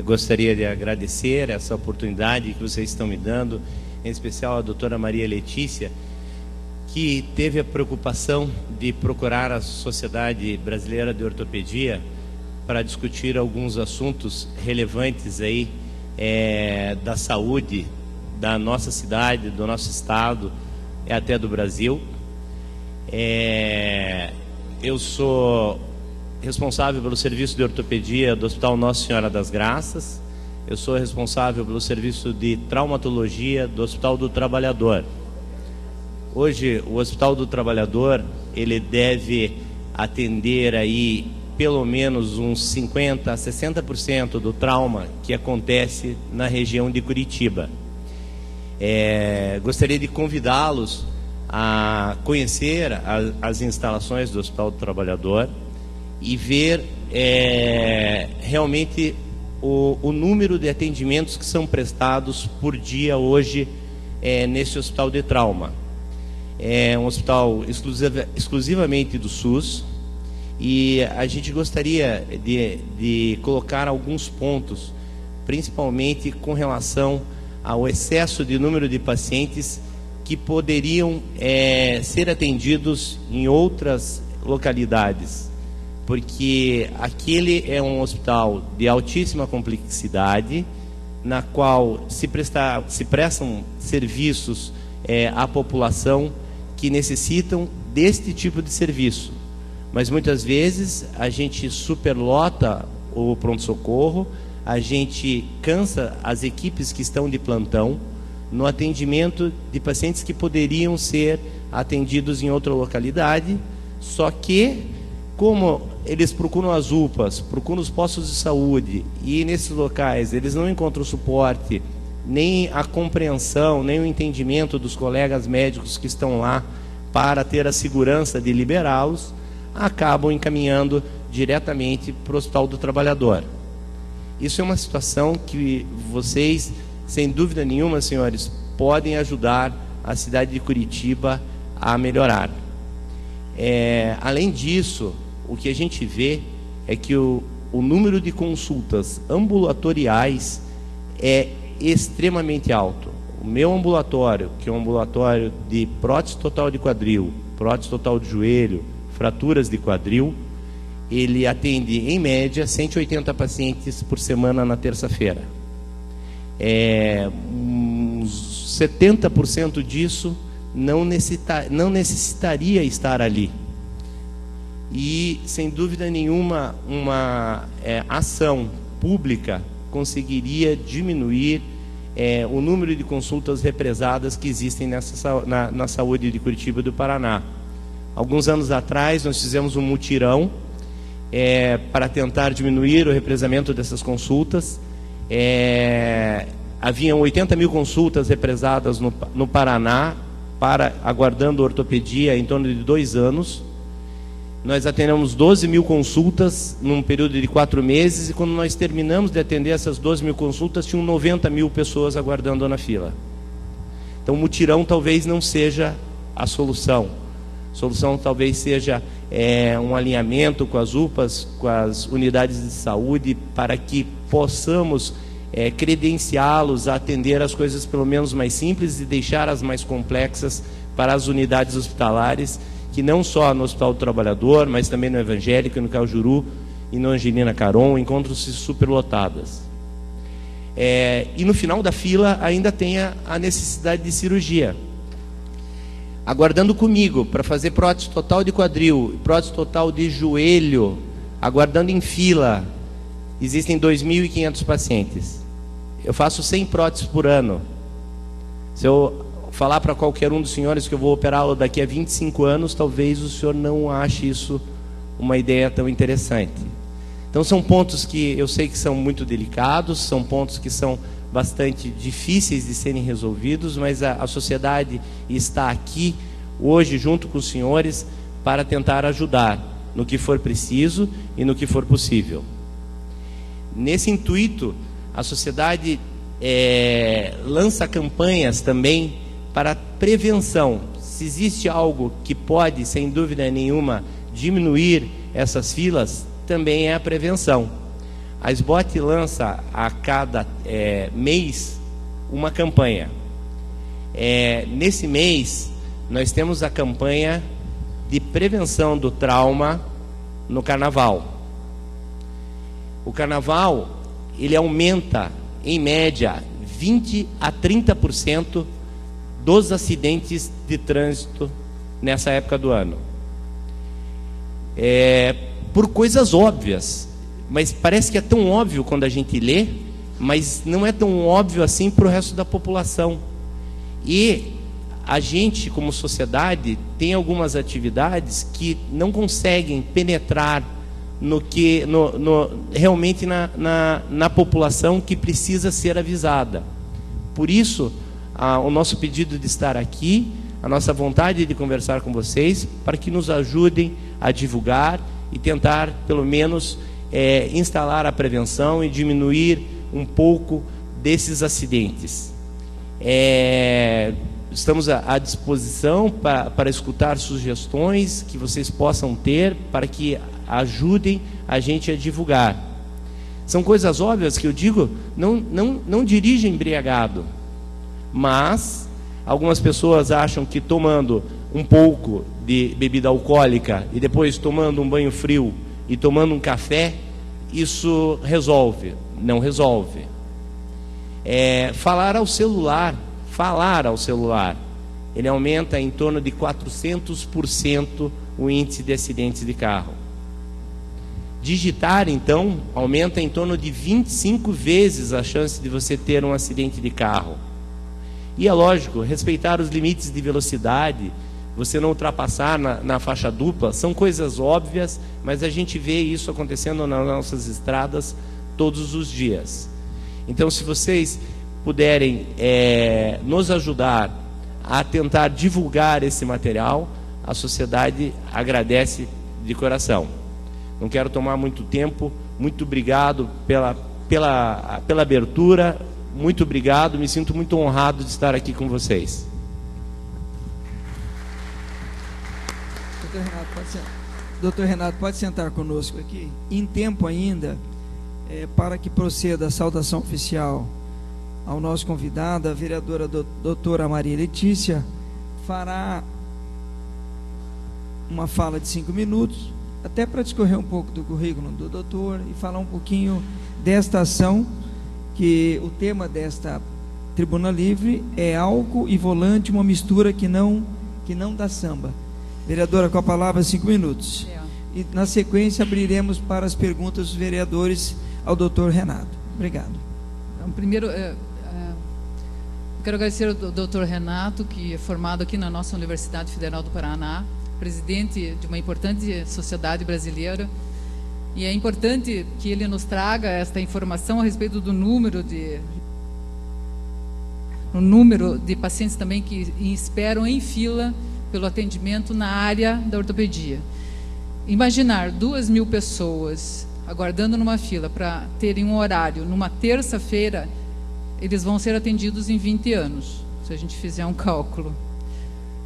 Eu gostaria de agradecer essa oportunidade que vocês estão me dando, em especial a doutora Maria Letícia, que teve a preocupação de procurar a Sociedade Brasileira de Ortopedia para discutir alguns assuntos relevantes aí da saúde da nossa cidade, do nosso estado e até do Brasil. Eu sou responsável pelo serviço de ortopedia do Hospital Nossa Senhora das Graças. Eu sou responsável pelo serviço de traumatologia do Hospital do Trabalhador. Hoje, o Hospital do Trabalhador, ele deve atender aí pelo menos uns 50% a 60% do trauma que acontece na região de Curitiba. Gostaria de convidá-los a conhecer as instalações do Hospital do Trabalhador e ver realmente o número de atendimentos que são prestados por dia hoje nesse hospital de trauma. É um hospital exclusivamente do SUS, e a gente gostaria de colocar alguns pontos, principalmente com relação ao excesso de número de pacientes que poderiam ser atendidos em outras localidades, porque aquele é um hospital de altíssima complexidade, na qual se prestam serviços à população que necessitam deste tipo de serviço. Mas muitas vezes a gente superlota o pronto-socorro, a gente cansa as equipes que estão de plantão no atendimento de pacientes que poderiam ser atendidos em outra localidade, só que, como eles procuram as UPAs, procuram os postos de saúde, e nesses locais eles não encontram suporte, nem a compreensão, nem o entendimento dos colegas médicos que estão lá para ter a segurança de liberá-los, acabam encaminhando diretamente para o Hospital do Trabalhador. Isso é uma situação que vocês, sem dúvida nenhuma, senhores, podem ajudar a cidade de Curitiba a melhorar. Além disso, o que a gente vê é que o número de consultas ambulatoriais é extremamente alto. O meu ambulatório, que é um ambulatório de prótese total de quadril, prótese total de joelho, fraturas de quadril, ele atende, em média, 180 pacientes por semana na terça-feira. Uns 70% disso não necessitaria estar ali. E, sem dúvida nenhuma, uma ação pública conseguiria diminuir o número de consultas represadas que existem na saúde de Curitiba e do Paraná. Alguns anos atrás, nós fizemos um mutirão para tentar diminuir o represamento dessas consultas. Haviam 80 mil consultas represadas no Paraná, aguardando ortopedia em torno de 2 anos. Nós atendemos 12 mil consultas num período de 4 meses, e quando nós terminamos de atender essas 12 mil consultas, tinham 90 mil pessoas aguardando na fila. Então, o mutirão talvez não seja a solução. A solução talvez seja um alinhamento com as UPAs, com as unidades de saúde, para que possamos credenciá-los a atender as coisas pelo menos mais simples e deixar as mais complexas para as unidades hospitalares, que não só no Hospital do Trabalhador, mas também no Evangélico, no Cajuru e no Angelina Caron, encontram-se superlotadas. E no final da fila ainda tem a necessidade de cirurgia. Aguardando comigo para fazer prótese total de quadril, prótese total de joelho, aguardando em fila, existem 2.500 pacientes. Eu faço 100 próteses por ano. Se eu falar para qualquer um dos senhores que eu vou operá-lo daqui a 25 anos, talvez o senhor não ache isso uma ideia tão interessante. Então, são pontos que eu sei que são muito delicados, são pontos que são bastante difíceis de serem resolvidos, mas a sociedade está aqui hoje junto com os senhores para tentar ajudar no que for preciso e no que for possível. Nesse intuito, a sociedade lança campanhas também para prevenção. Se existe algo que pode, sem dúvida nenhuma, diminuir essas filas, também é a prevenção. A SBOT lança a cada mês uma campanha. Nesse mês, nós temos a campanha de prevenção do trauma no Carnaval. O Carnaval, ele aumenta, em média, 20 a 30% dos acidentes de trânsito nessa época do ano. Por coisas óbvias, mas parece que é tão óbvio quando a gente lê, mas não é tão óbvio assim para o resto da população. E a gente, como sociedade, tem algumas atividades que não conseguem penetrar realmente na população que precisa ser avisada. Por isso, o nosso pedido de estar aqui, a nossa vontade de conversar com vocês, para que nos ajudem a divulgar e tentar, pelo menos, instalar a prevenção e diminuir um pouco desses acidentes. Estamos à disposição para escutar sugestões que vocês possam ter, para que ajudem a gente a divulgar. São coisas óbvias que eu digo, não dirija embriagado, mas algumas pessoas acham que tomando um pouco de bebida alcoólica e depois tomando um banho frio e tomando um café, isso resolve. Não resolve. Falar ao celular, ele aumenta em torno de 400% o índice de acidentes de carro. Digitar, então, aumenta em torno de 25 vezes a chance de você ter um acidente de carro. E é lógico, respeitar os limites de velocidade, você não ultrapassar na faixa dupla, são coisas óbvias, mas a gente vê isso acontecendo nas nossas estradas todos os dias. Então, se vocês puderem nos ajudar a tentar divulgar esse material, a sociedade agradece de coração. Não quero tomar muito tempo. Muito obrigado pela abertura. Muito obrigado. Me sinto muito honrado de estar aqui com vocês. Doutor Renato, pode sentar conosco aqui. Em tempo ainda, para que proceda a saudação oficial ao nosso convidado, a vereadora doutora Maria Letícia fará uma fala de 5 minutos, até para discorrer um pouco do currículo do doutor e falar um pouquinho desta ação, que o tema desta Tribuna Livre é álcool e volante, uma mistura que não dá samba. Vereadora, com a palavra, 5 minutos. E na sequência abriremos para as perguntas dos vereadores ao doutor Renato. Obrigado. Então, primeiro, quero agradecer ao doutor Renato, que é formado aqui na nossa Universidade Federal do Paraná, presidente de uma importante sociedade brasileira, e é importante que ele nos traga esta informação a respeito do número de pacientes também que esperam em fila pelo atendimento na área da ortopedia. Imaginar 2.000 pessoas aguardando numa fila para terem um horário numa terça-feira, eles vão ser atendidos em 20 anos, se a gente fizer um cálculo.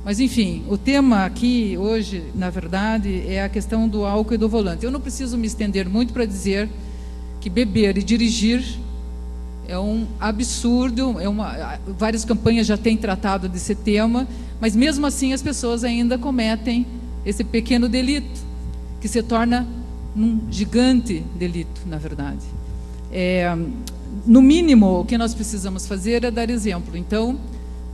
Mas, enfim, o tema aqui hoje, na verdade, é a questão do álcool e do volante. Eu não preciso me estender muito para dizer que beber e dirigir é um absurdo, várias campanhas já têm tratado desse tema, mas mesmo assim as pessoas ainda cometem esse pequeno delito, que se torna um gigante delito, na verdade. No mínimo, o que nós precisamos fazer é dar exemplo. Então,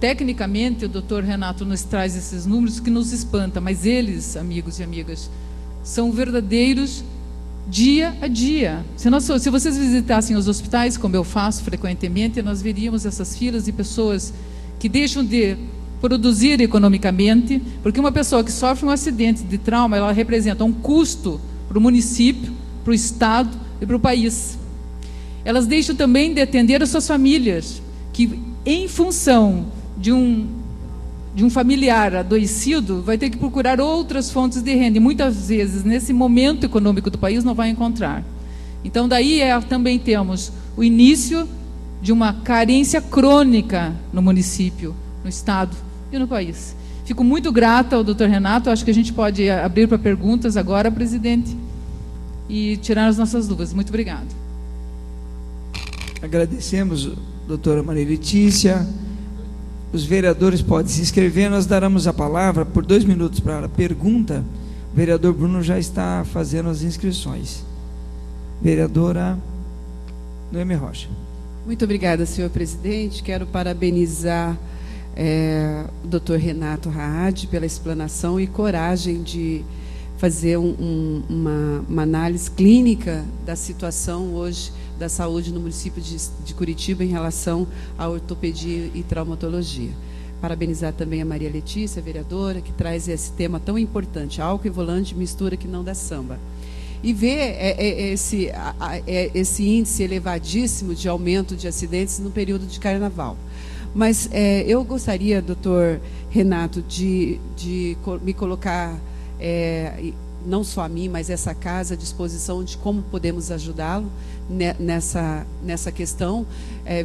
tecnicamente, o doutor Renato nos traz esses números que nos espanta, mas eles, amigos e amigas, são verdadeiros dia a dia. Se vocês visitassem os hospitais, como eu faço frequentemente, nós veríamos essas filas de pessoas que deixam de produzir economicamente, porque uma pessoa que sofre um acidente de trauma, ela representa um custo para o município, para o estado e para o país. Elas deixam também de atender as suas famílias, que em função de um familiar adoecido, vai ter que procurar outras fontes de renda, e muitas vezes, nesse momento econômico do país, não vai encontrar. Então, daí também temos o início de uma carência crônica no município, no estado e no país. Fico muito grata ao doutor Renato. Acho que a gente pode abrir para perguntas agora, presidente, e tirar as nossas dúvidas. Muito obrigado. Agradecemos, doutora Maria Letícia. Os vereadores podem se inscrever. Nós daremos a palavra por 2 minutos para a pergunta. O vereador Bruno já está fazendo as inscrições. Vereadora Noemi Rocha. Muito obrigada, senhor presidente. Quero parabenizar o doutor Renato Raad pela explanação e coragem de fazer uma análise clínica da situação hoje da saúde no município de Curitiba em relação à ortopedia e traumatologia. Parabenizar também a Maria Letícia, vereadora, que traz esse tema tão importante, álcool e volante, mistura que não dá samba. E ver esse índice elevadíssimo de aumento de acidentes no período de carnaval. Mas eu gostaria, doutor Renato, de me colocar, não só a mim, mas essa casa, à disposição de como podemos ajudá-lo nessa questão,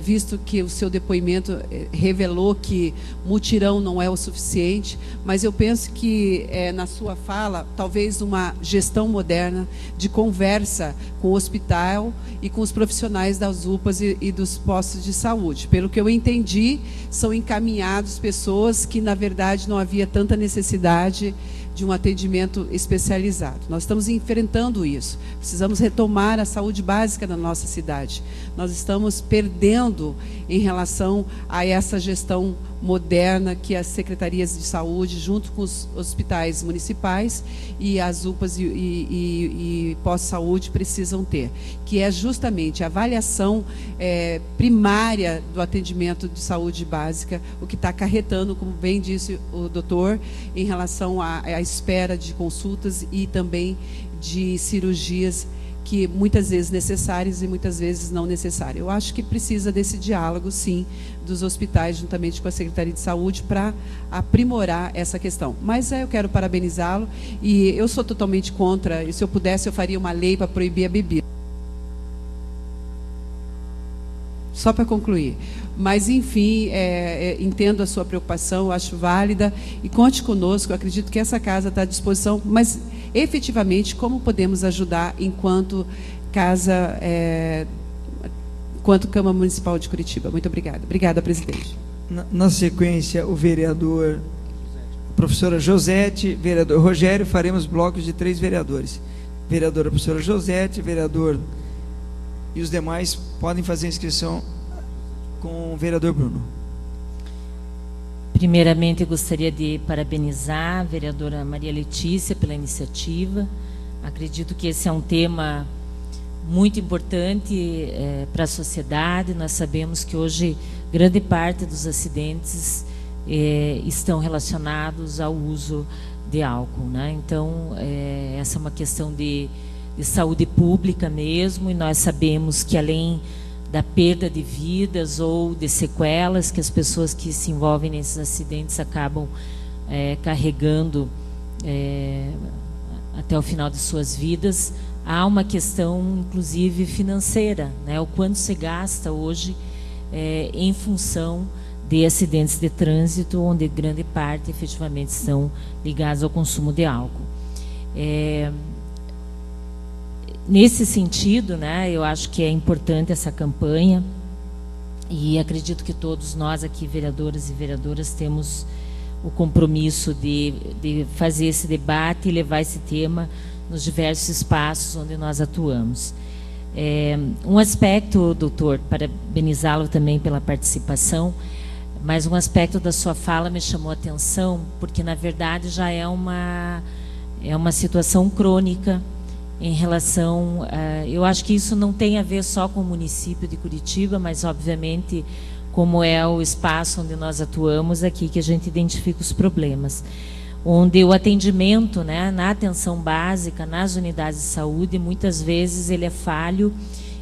visto que o seu depoimento revelou que mutirão não é o suficiente, mas eu penso que na sua fala, talvez uma gestão moderna de conversa com o hospital e com os profissionais das UPAs e dos postos de saúde. Pelo que eu entendi, são encaminhados pessoas que, na verdade, não havia tanta necessidade de um atendimento especializado. Nós estamos enfrentando isso. Precisamos retomar a saúde básica da nossa cidade. Nós estamos perdendo em relação a essa gestão moderna que as secretarias de saúde, junto com os hospitais municipais e as UPAs e pós-saúde precisam ter, que é justamente a avaliação primária do atendimento de saúde básica, o que está acarretando, como bem disse o doutor, em relação à espera de consultas e também de cirurgias que muitas vezes necessárias e muitas vezes não necessárias. Eu acho que precisa desse diálogo, sim, dos hospitais, juntamente com a Secretaria de Saúde, para aprimorar essa questão. Mas eu quero parabenizá-lo, e eu sou totalmente contra, e se eu pudesse eu faria uma lei para proibir a bebida. Só para concluir. Mas, enfim, entendo a sua preocupação, acho válida, e conte conosco, eu acredito que essa casa está à disposição, mas, efetivamente, como podemos ajudar enquanto casa, enquanto Câmara Municipal de Curitiba? Muito obrigada. Obrigada, presidente. Na sequência, o vereador, a professora Josete, vereador Rogério, faremos blocos de 3 vereadores. Vereadora professora Josete, vereador e os demais podem fazer inscrição com o vereador Bruno. Primeiramente, eu gostaria de parabenizar a vereadora Maria Letícia pela iniciativa. Acredito que esse é um tema muito importante para a sociedade. Nós sabemos que hoje grande parte dos acidentes estão relacionados ao uso de álcool, né? Então, essa é uma questão de saúde pública mesmo, e nós sabemos que além da perda de vidas ou de sequelas que as pessoas que se envolvem nesses acidentes acabam carregando até o final de suas vidas, há uma questão inclusive financeira, né? O quanto se gasta hoje em função de acidentes de trânsito, onde grande parte efetivamente são ligados ao consumo de álcool. Nesse sentido, né, eu acho que é importante essa campanha, e acredito que todos nós aqui, vereadores e vereadoras, temos o compromisso de fazer esse debate e levar esse tema nos diversos espaços onde nós atuamos. Um aspecto, doutor, parabenizá-lo também pela participação, mas um aspecto da sua fala me chamou a atenção, porque na verdade já é uma situação crônica em relação, eu acho que isso não tem a ver só com o município de Curitiba, mas obviamente como é o espaço onde nós atuamos aqui que a gente identifica os problemas, onde o atendimento, né, na atenção básica, nas unidades de saúde, muitas vezes ele é falho,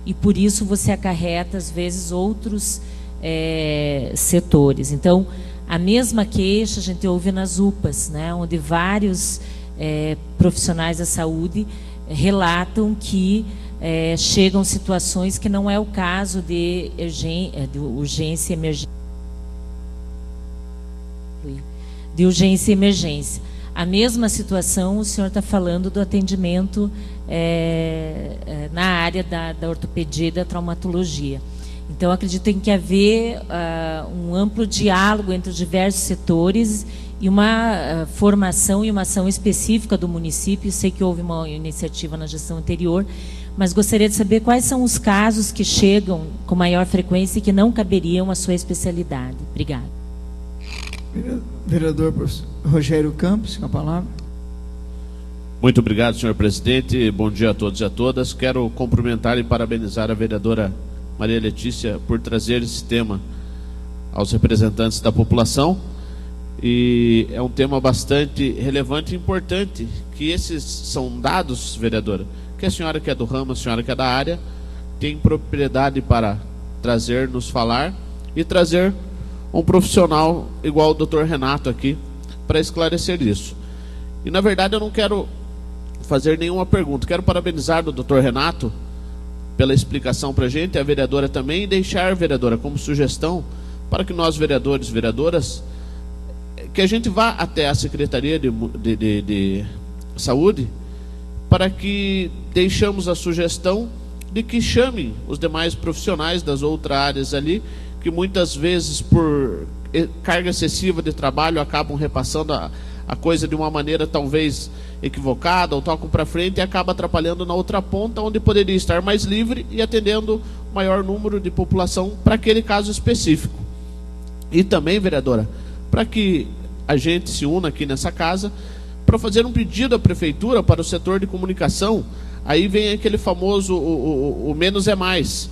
e por isso você acarreta às vezes outros setores. Então, a mesma queixa a gente ouve nas UPAs, né, onde vários profissionais da saúde relatam que chegam situações que não é o caso de urgência e emergência. De urgência e emergência. A mesma situação, o senhor está falando do atendimento na área da ortopedia e da traumatologia. Então, acredito que tem que haver um amplo diálogo entre os diversos setores e uma formação e uma ação específica do município. Sei que houve uma iniciativa na gestão anterior, mas gostaria de saber quais são os casos que chegam com maior frequência e que não caberiam à sua especialidade. Obrigada. Vereador Rogério Campos, com a palavra. Muito obrigado, senhor presidente. Bom dia a todos e a todas. Quero cumprimentar e parabenizar a vereadora Maria Letícia por trazer esse tema aos representantes da população. E é um tema bastante relevante e importante, que esses são dados, vereadora, que a senhora que é do ramo, a senhora que é da área, tem propriedade para trazer, nos falar e trazer um profissional igual o Dr. Renato aqui para esclarecer isso. E na verdade eu não quero fazer nenhuma pergunta, quero parabenizar o Dr. Renato pela explicação para a gente, a vereadora também, e deixar, vereadora, como sugestão para que nós, vereadores e vereadoras, que a gente vá até a Secretaria de Saúde, para que deixamos a sugestão de que chamem os demais profissionais das outras áreas ali, que muitas vezes por carga excessiva de trabalho acabam repassando a coisa de uma maneira talvez equivocada, ou tocam para frente e acaba atrapalhando na outra ponta, onde poderia estar mais livre e atendendo o maior número de população para aquele caso específico. E também, vereadora, para que a gente se una aqui nessa casa para fazer um pedido à prefeitura para o setor de comunicação. Aí vem aquele famoso o menos é mais.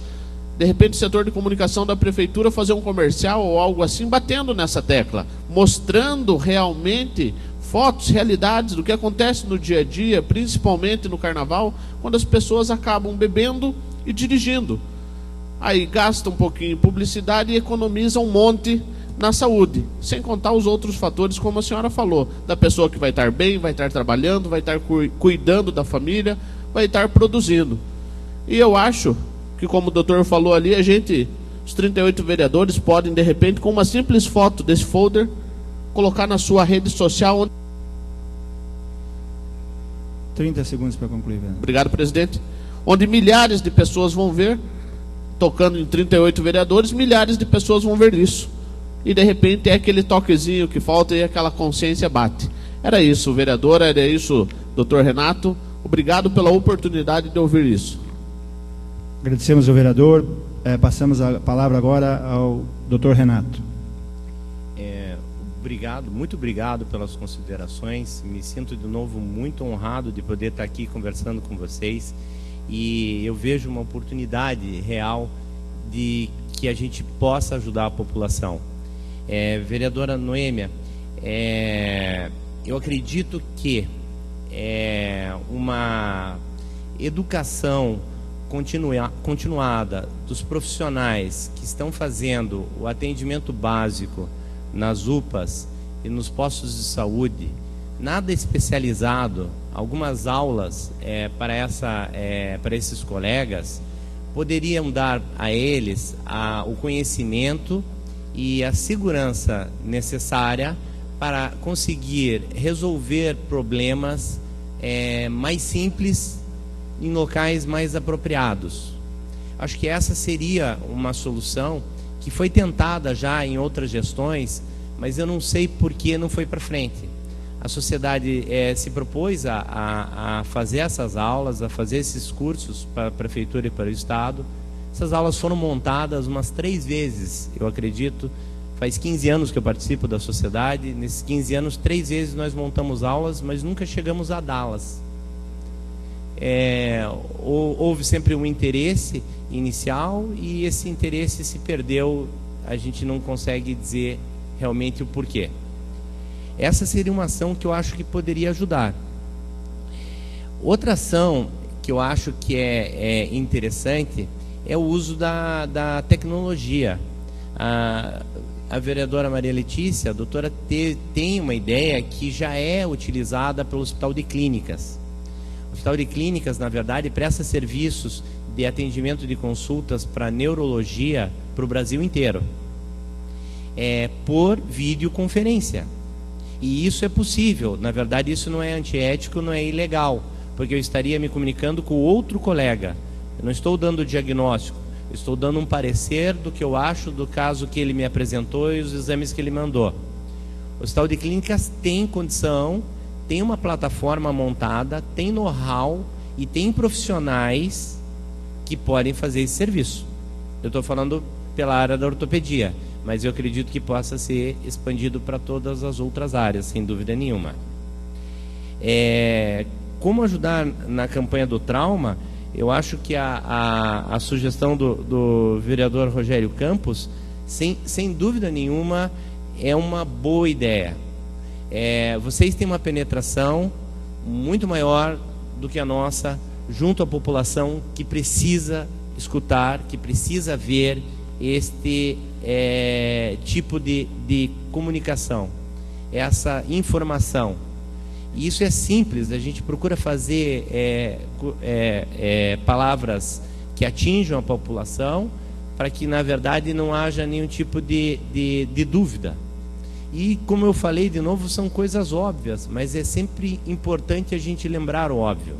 De repente o setor de comunicação da prefeitura fazer um comercial ou algo assim, batendo nessa tecla, mostrando realmente fotos, realidades do que acontece no dia a dia, principalmente no carnaval, quando as pessoas acabam bebendo e dirigindo. Aí gasta um pouquinho em publicidade e economiza um monte na saúde, sem contar os outros fatores, como a senhora falou, da pessoa que vai estar bem, vai estar trabalhando, vai estar cuidando da família, vai estar produzindo. E eu acho que, como o doutor falou ali, os 38 vereadores podem, de repente, com uma simples foto desse folder, colocar na sua rede social. 30 segundos para concluir, vereador. Obrigado, presidente. Onde milhares de pessoas vão ver, tocando em 38 vereadores, milhares de pessoas vão ver isso. E de repente é aquele toquezinho que falta e aquela consciência bate. Era isso, vereadora, era isso, doutor Renato. Obrigado pela oportunidade de ouvir isso. Agradecemos ao vereador. Passamos a palavra agora ao doutor Renato. Obrigado, muito obrigado pelas considerações. Me sinto de novo muito honrado de poder estar aqui conversando com vocês. E eu vejo uma oportunidade real de que a gente possa ajudar a população. Vereadora Noêmia, eu acredito que uma educação continuada dos profissionais que estão fazendo o atendimento básico nas UPAs e nos postos de saúde, nada especializado, algumas aulas para esses colegas poderiam dar a eles o conhecimento e a segurança necessária para conseguir resolver problemas mais simples em locais mais apropriados. Acho que essa seria uma solução que foi tentada já em outras gestões, mas eu não sei por que não foi para frente. A sociedade se propôs a fazer essas aulas, a fazer esses cursos para a prefeitura e para o estado. Essas aulas foram montadas umas 3 vezes, eu acredito. Faz 15 anos que eu participo da sociedade. Nesses 15 anos, 3 vezes nós montamos aulas, mas nunca chegamos a dá-las. Houve sempre um interesse inicial e esse interesse se perdeu. A gente não consegue dizer realmente o porquê. Essa seria uma ação que eu acho que poderia ajudar. Outra ação que eu acho que é interessante é o uso da tecnologia. A vereadora Maria Letícia, a doutora, tem uma ideia que já é utilizada pelo Hospital de Clínicas. O Hospital de Clínicas, na verdade, presta serviços de atendimento de consultas para neurologia para o Brasil inteiro. Por videoconferência. E isso é possível. Na verdade, isso não é antiético, não é ilegal, porque eu estaria me comunicando com outro colega. Eu não estou dando diagnóstico, Estou dando um parecer do que eu acho do caso que ele me apresentou e os exames que ele mandou. O Hospital de Clínicas tem condição, tem uma plataforma montada, tem know-how e tem profissionais que podem fazer esse serviço. Eu estou falando pela área da ortopedia, mas eu acredito que possa ser expandido para todas as outras áreas, sem dúvida nenhuma. Como ajudar na campanha do trauma? Eu acho que a sugestão do vereador Rogério Campos, sem dúvida nenhuma, é uma boa ideia. Vocês têm uma penetração muito maior do que a nossa, junto à população que precisa escutar, que precisa ver este tipo de comunicação, essa informação. E isso é simples, a gente procura fazer palavras que atinjam a população, para que, na verdade, não haja nenhum tipo de dúvida. E, como eu falei, de novo, são coisas óbvias, mas é sempre importante a gente lembrar o óbvio.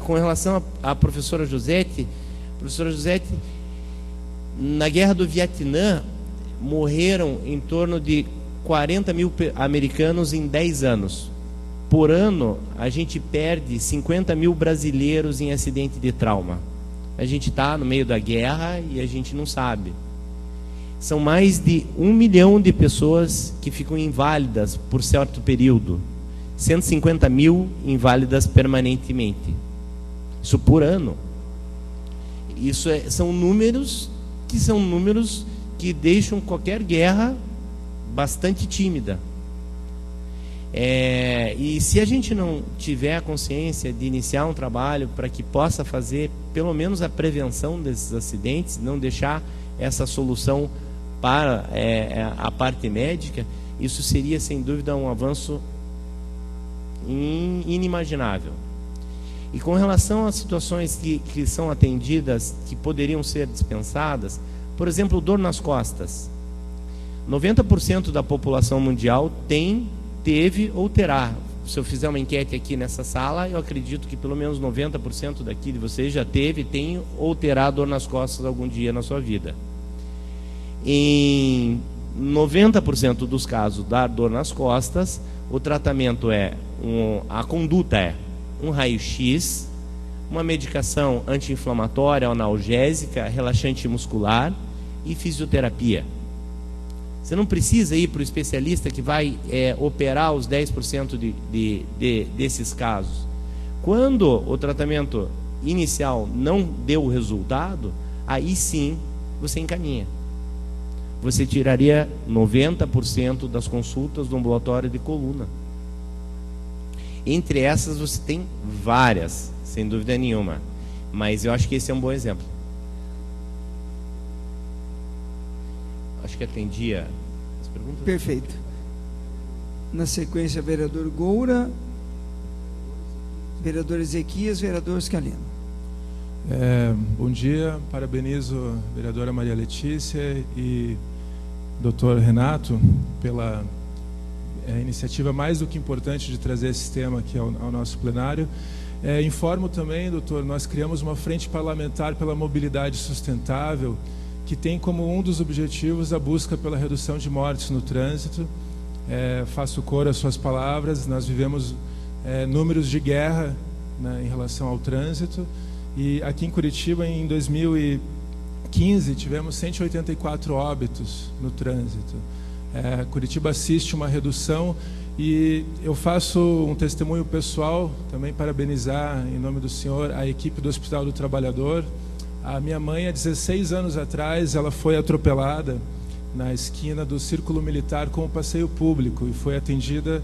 Com relação à professora Josete, na Guerra do Vietnã, morreram em torno de 40 mil americanos em 10 anos. Por ano, a gente perde 50 mil brasileiros em acidente de trauma. A gente está no meio da guerra e a gente não sabe. São mais de 1 milhão de pessoas que ficam inválidas por certo período. 150 mil inválidas permanentemente. Isso por ano. Isso são números que deixam qualquer guerra bastante tímida. E se a gente não tiver a consciência de iniciar um trabalho para que possa fazer pelo menos a prevenção desses acidentes, não deixar essa solução para a parte médica, isso seria sem dúvida um avanço inimaginável. E com relação às situações que são atendidas, que poderiam ser dispensadas, por exemplo, dor nas costas. 90% da população mundial teve ou terá. Se eu fizer uma enquete aqui nessa sala, eu acredito que pelo menos 90% daqui de vocês já tem ou terá dor nas costas algum dia na sua vida. Em 90% dos casos da dor nas costas, o tratamento a conduta é um raio-x, uma medicação anti-inflamatória, analgésica, relaxante muscular e fisioterapia. Você não precisa ir para o especialista que vai operar os 10% desses casos. Quando o tratamento inicial não deu resultado, aí sim você encaminha. Você tiraria 90% das consultas do ambulatório de coluna. Entre essas você tem várias, sem dúvida nenhuma. Mas eu acho que esse é um bom exemplo. Acho que atendia as perguntas. Perfeito. Na sequência, vereador Goura, vereador Ezequias, vereador Scalino. Bom dia, parabenizo a vereadora Maria Letícia e doutor Renato pela iniciativa mais do que importante de trazer esse tema aqui ao nosso plenário. Informo também, doutor, nós criamos uma frente parlamentar pela mobilidade sustentável, que tem como um dos objetivos a busca pela redução de mortes no trânsito. Faço cor às suas palavras, nós vivemos números de guerra, né, em relação ao trânsito, e aqui em Curitiba, em 2015, tivemos 184 óbitos no trânsito. Curitiba assiste uma redução, e eu faço um testemunho pessoal, também parabenizar, em nome do senhor, a equipe do Hospital do Trabalhador. A minha mãe, há 16 anos atrás, ela foi atropelada na esquina do Círculo Militar com o passeio público e foi atendida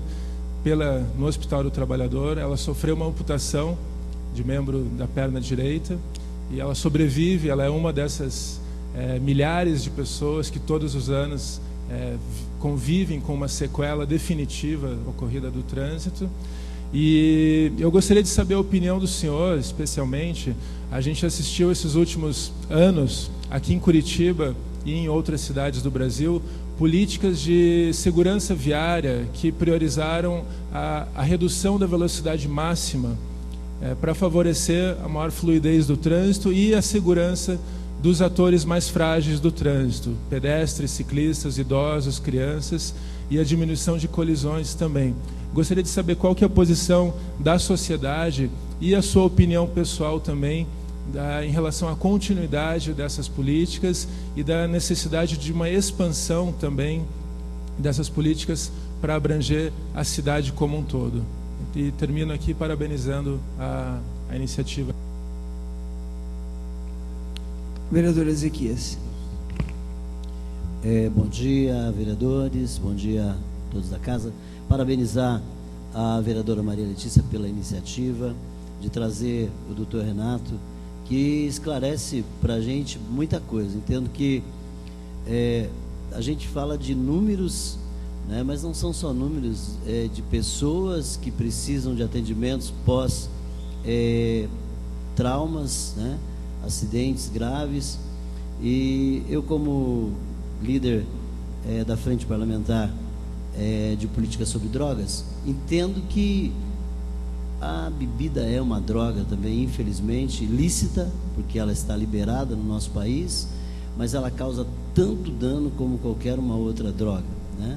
no Hospital do Trabalhador. Ela sofreu uma amputação de membro da perna direita e ela sobrevive. Ela é uma dessas milhares de pessoas que todos os anos convivem com uma sequela definitiva ocorrida do trânsito. E eu gostaria de saber a opinião do senhor, especialmente. A gente assistiu esses últimos anos, aqui em Curitiba e em outras cidades do Brasil, políticas de segurança viária que priorizaram a redução da velocidade máxima para favorecer a maior fluidez do trânsito e a segurança dos atores mais frágeis do trânsito, pedestres, ciclistas, idosos, crianças, e a diminuição de colisões também. Gostaria de saber qual que é a posição da sociedade e a sua opinião pessoal também em relação à continuidade dessas políticas e da necessidade de uma expansão também dessas políticas para abranger a cidade como um todo. E termino aqui parabenizando a iniciativa. Vereador Ezequias. Bom dia, vereadores, bom dia a todos da casa. Parabenizar a vereadora Maria Letícia pela iniciativa de trazer o doutor Renato, que esclarece para a gente muita coisa. Entendo que a gente fala de números, né, mas não são só números, de pessoas que precisam de atendimentos pós traumas, né, acidentes graves. E eu, como líder da Frente Parlamentar de Política sobre Drogas, entendo que a bebida é uma droga também, infelizmente, ilícita, porque ela está liberada no nosso país, mas ela causa tanto dano como qualquer uma outra droga, né?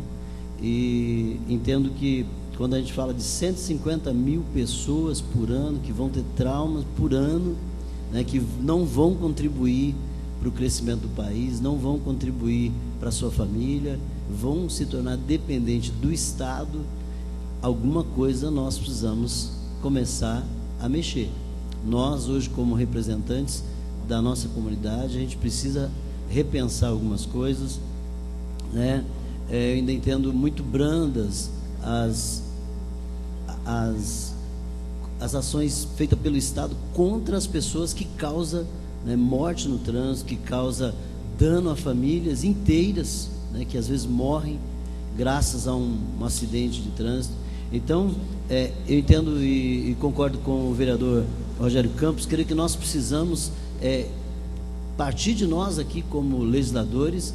E entendo que quando a gente fala de 150 mil pessoas por ano que vão ter traumas por ano, né, que não vão contribuir para o crescimento do país, não vão contribuir para a sua família, vão se tornar dependentes do Estado, alguma coisa nós precisamos começar a mexer. Nós, hoje, como representantes da nossa comunidade, a gente precisa repensar algumas coisas, né? Eu ainda entendo muito brandas as ações feitas pelo Estado contra as pessoas que causam, né, morte no trânsito, que causa dano a famílias inteiras, né, que às vezes morrem graças a um acidente de trânsito. Então, eu entendo e concordo com o vereador Rogério Campos, creio que nós precisamos partir de nós aqui como legisladores,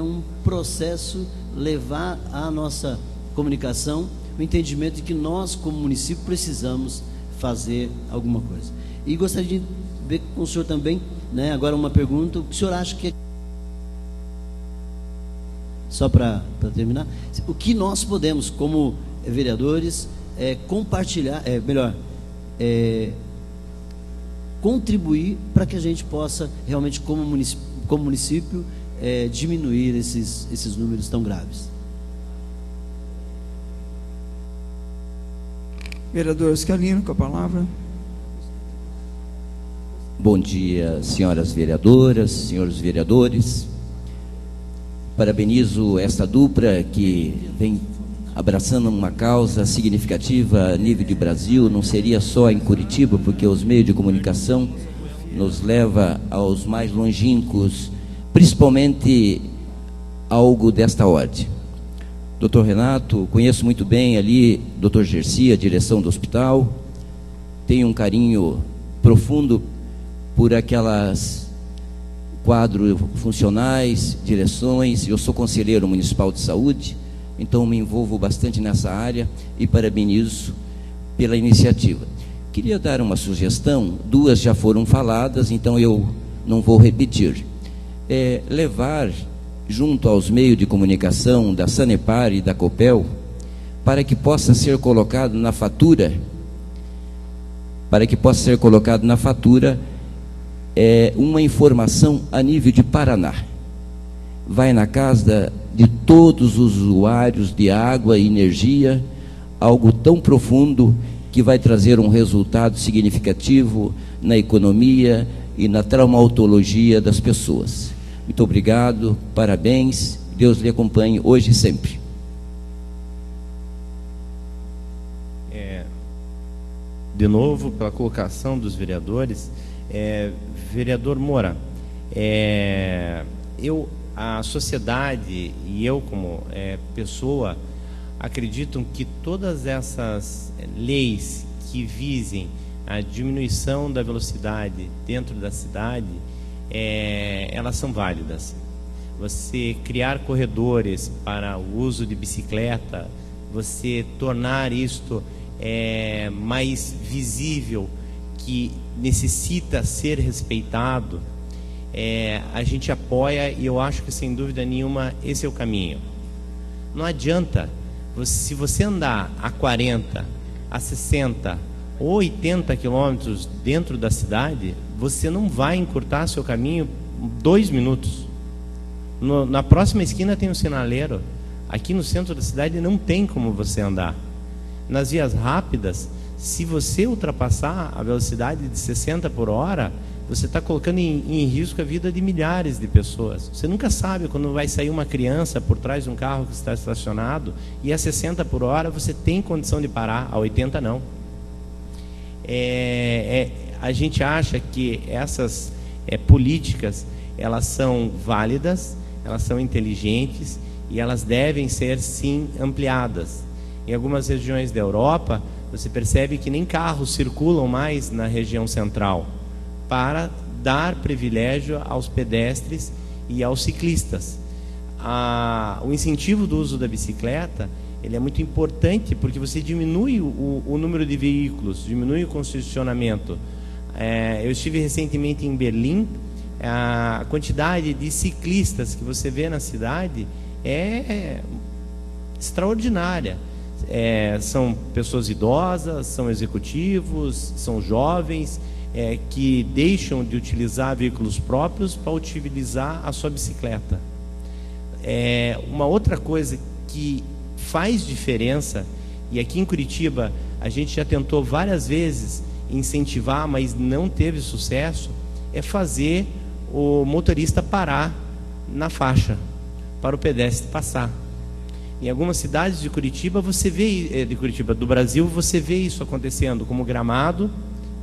um processo levar à nossa comunicação o entendimento de que nós, como município, precisamos fazer alguma coisa. E gostaria de ver com o senhor também, né, agora uma pergunta: o que o senhor acha que só para terminar, o que nós podemos, como vereadores, compartilhar, contribuir para que a gente possa realmente, como município, diminuir esses números tão graves. Vereador Scalino, com a palavra. Bom dia, senhoras vereadoras, senhores vereadores. Parabenizo esta dupla que vem abraçando uma causa significativa a nível de Brasil. Não seria só em Curitiba, porque os meios de comunicação nos leva aos mais longínquos, principalmente algo desta ordem. Doutor Renato, conheço muito bem ali, doutor Gersi, a direção do hospital, tenho um carinho profundo por aquelas quadros funcionais, direções. Eu sou conselheiro municipal de saúde, então me envolvo bastante nessa área e parabenizo pela iniciativa. Queria dar uma sugestão, duas já foram faladas, então eu não vou repetir. Levar junto aos meios de comunicação da Sanepar e da Copel, para que possa ser colocado na fatura, uma informação a nível de Paraná. Vai na casa de todos os usuários de água e energia, algo tão profundo que vai trazer um resultado significativo na economia e na traumatologia das pessoas. Muito obrigado, parabéns, Deus lhe acompanhe hoje e sempre. De novo, pela colocação dos vereadores, vereador Moura, a sociedade e eu como pessoa acreditam que todas essas leis que visem a diminuição da velocidade dentro da cidade, elas são válidas. Você criar corredores para o uso de bicicleta, você tornar isto mais visível que necessita ser respeitado, a gente apoia, e eu acho que, sem dúvida nenhuma, esse é o caminho. Não adianta, se você andar a 40, a 60 ou 80 quilômetros dentro da cidade, você não vai encurtar seu caminho 2 minutos. Na próxima esquina tem um sinaleiro. Aqui no centro da cidade não tem como você andar. Nas vias rápidas, se você ultrapassar a velocidade de 60 por hora, você está colocando em risco a vida de milhares de pessoas. Você nunca sabe quando vai sair uma criança por trás de um carro que está estacionado, e a 60 por hora você tem condição de parar, a 80 não. A gente acha que essas políticas, elas são válidas, elas são inteligentes, e elas devem ser, sim, ampliadas. Em algumas regiões da Europa, você percebe que nem carros circulam mais na região central, para dar privilégio aos pedestres e aos ciclistas. O incentivo do uso da bicicleta, ele é muito importante, porque você diminui o número de veículos, diminui o congestionamento. Eu estive recentemente em Berlim. A quantidade de ciclistas que você vê na cidade é extraordinária. São pessoas idosas, são executivos, são jovens, que deixam de utilizar veículos próprios para utilizar a sua bicicleta. Uma outra coisa que faz diferença, e aqui em Curitiba a gente já tentou várias vezes incentivar, mas não teve sucesso, é fazer o motorista parar na faixa para o pedestre passar. Em algumas cidades de Curitiba, do Brasil, você vê isso acontecendo, como Gramado,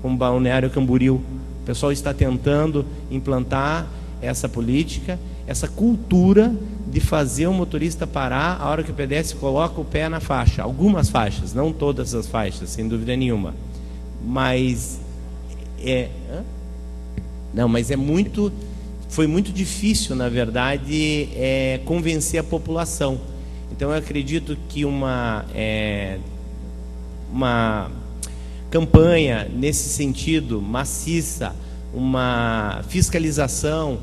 como Balneário Camboriú. O pessoal está tentando implantar essa política, essa cultura de fazer o motorista parar a hora que o pedestre coloca o pé na faixa. Algumas faixas, não todas as faixas, sem dúvida nenhuma. Mas foi muito difícil, na verdade, convencer a população. Então, eu acredito que uma campanha nesse sentido, maciça, uma fiscalização,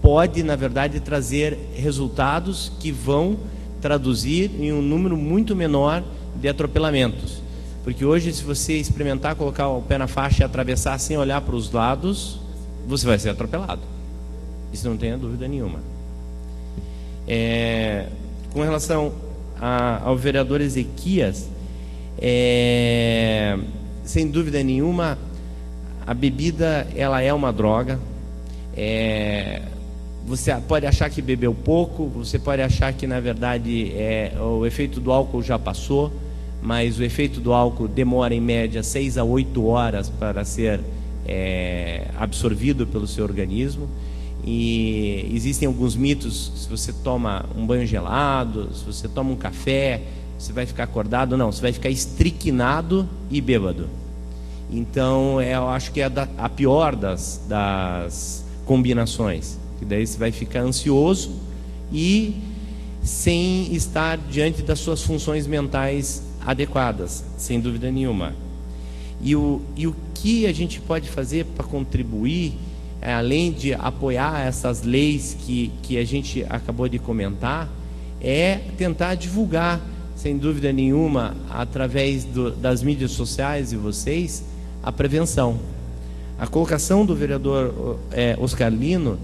pode, na verdade, trazer resultados que vão traduzir em um número muito menor de atropelamentos. Porque hoje, se você experimentar colocar o pé na faixa e atravessar sem olhar para os lados, você vai ser atropelado. Isso não tenha dúvida nenhuma. Com relação ao vereador Ezequias, sem dúvida nenhuma, a bebida, ela é uma droga. Você pode achar que bebeu pouco, você pode achar que, na verdade, o efeito do álcool já passou, mas o efeito do álcool demora, em média, 6 a 8 horas para ser absorvido pelo seu organismo. E existem alguns mitos: se você toma um banho gelado, se você toma um café, você vai ficar acordado. Não, você vai ficar estriquinado e bêbado. Então, eu acho que é a pior das combinações, que daí você vai ficar ansioso e sem estar diante das suas funções mentais adequadas, sem dúvida nenhuma. E o que a gente pode fazer para contribuir, além de apoiar essas leis que a gente acabou de comentar, é tentar divulgar, sem dúvida nenhuma, através das mídias sociais e vocês, a prevenção. A colocação do vereador Oscar Lino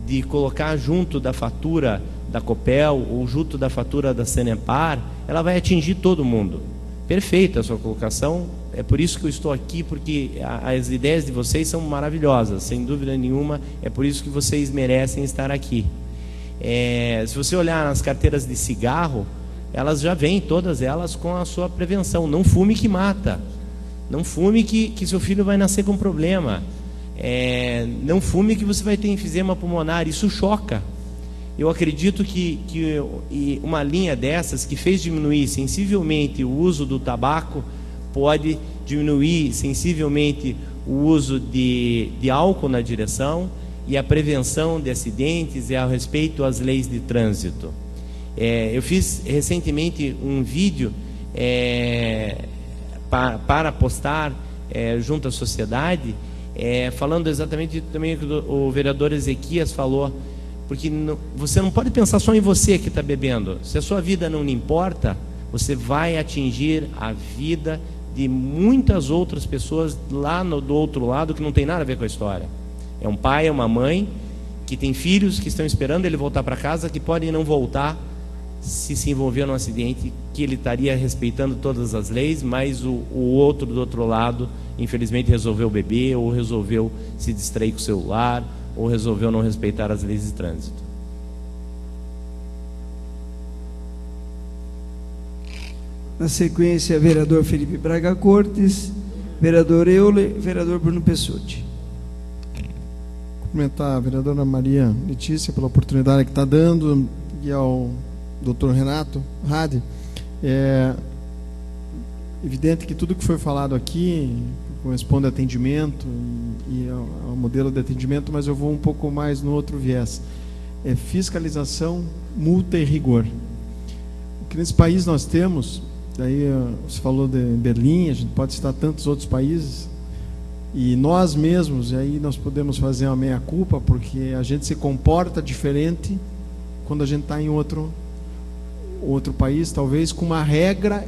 de colocar junto da fatura da Copel ou junto da fatura da Sanepar, ela vai atingir todo mundo. Perfeita a sua colocação, é por isso que eu estou aqui, porque as ideias de vocês são maravilhosas, sem dúvida nenhuma, é por isso que vocês merecem estar aqui. Se você olhar nas carteiras de cigarro, elas já vêm, todas elas, com a sua prevenção. Não fume que mata. Não fume que seu filho vai nascer com problema. Não fume que você vai ter enfisema pulmonar. Isso choca. Eu acredito que uma linha dessas que fez diminuir sensivelmente o uso do tabaco pode diminuir sensivelmente o uso de álcool na direção e a prevenção de acidentes e ao respeito às leis de trânsito. Eu fiz recentemente um vídeo para postar junto à sociedade, falando exatamente também o que o vereador Ezequias falou, porque você não pode pensar só em você que está bebendo. Se a sua vida não lhe importa, você vai atingir a vida de muitas outras pessoas lá do outro lado que não tem nada a ver com a história. É um pai, é uma mãe que tem filhos que estão esperando ele voltar para casa, que podem não voltar se envolver num acidente, que ele estaria respeitando todas as leis, mas o outro do outro lado, infelizmente, resolveu beber, ou resolveu se distrair com o celular, ou resolveu não respeitar as leis de trânsito. Na sequência, vereador Felipe Braga Cortes, vereador Euler, vereador Bruno Pessutti. Cumprimentar a vereadora Maria Letícia pela oportunidade que está dando, e ao doutor Renato Rade. É evidente que tudo que foi falado aqui corresponde a atendimento e ao modelo de atendimento, mas eu vou um pouco mais no outro viés. Fiscalização, multa e rigor. O que nesse país nós temos, daí você falou de Berlim, a gente pode citar tantos outros países, e nós mesmos, e aí nós podemos fazer uma meia-culpa, porque a gente se comporta diferente quando a gente está em outro país, talvez com uma regra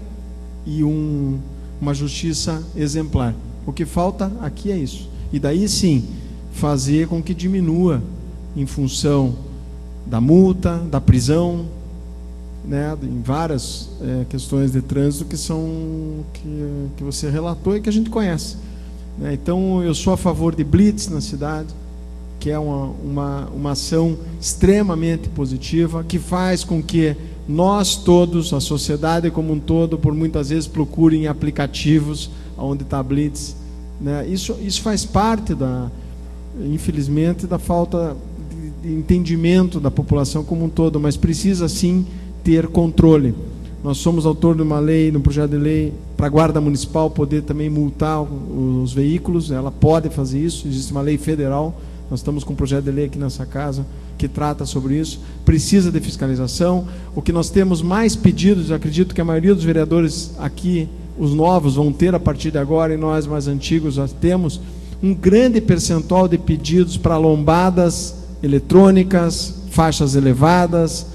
e uma justiça exemplar. O que falta aqui é isso. E daí sim, fazer com que diminua em função da multa, da prisão, né, em várias questões de trânsito que você relatou e que a gente conhece. Então, eu sou a favor de blitz na cidade, que é uma ação extremamente positiva, que faz com que nós todos, a sociedade como um todo, por muitas vezes procurem aplicativos onde está blitz. Isso faz parte, infelizmente, da falta de entendimento da população como um todo, mas precisa sim ter controle. Nós somos autor de uma lei, de um projeto de lei para a Guarda Municipal poder também multar os veículos. Ela pode fazer isso, existe uma lei federal. Nós estamos com um projeto de lei aqui nessa casa que trata sobre isso. Precisa de fiscalização. O que nós temos mais pedidos, eu acredito que a maioria dos vereadores aqui, os novos, vão ter a partir de agora, e nós mais antigos já temos um grande percentual de pedidos para lombadas eletrônicas, faixas elevadas,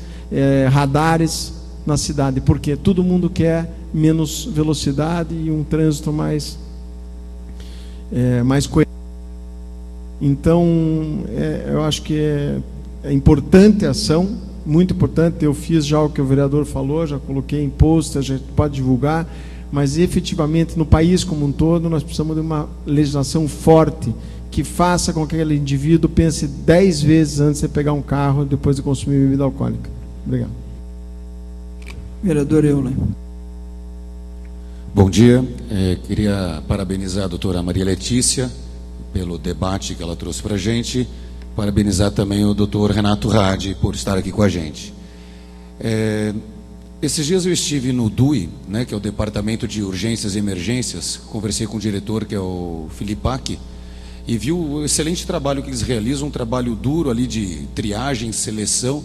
radares na cidade, porque todo mundo quer menos velocidade e um trânsito mais coerente. Então, eu acho que é importante a ação, muito importante. Eu fiz já o que o vereador falou, já coloquei em post, a gente pode divulgar, mas efetivamente no país como um todo nós precisamos de uma legislação forte que faça com que aquele indivíduo pense 10 vezes antes de pegar um carro depois de consumir bebida alcoólica. Obrigado. Vereador Euler. Bom dia, queria parabenizar a doutora Maria Letícia pelo debate que ela trouxe para a gente, parabenizar também o doutor Renato Rade por estar aqui com a gente. Esses dias eu estive no DUI, que é o Departamento de Urgências e Emergências, conversei com o diretor, que é o Filipac, e vi o excelente trabalho que eles realizam, um trabalho duro ali de triagem, seleção.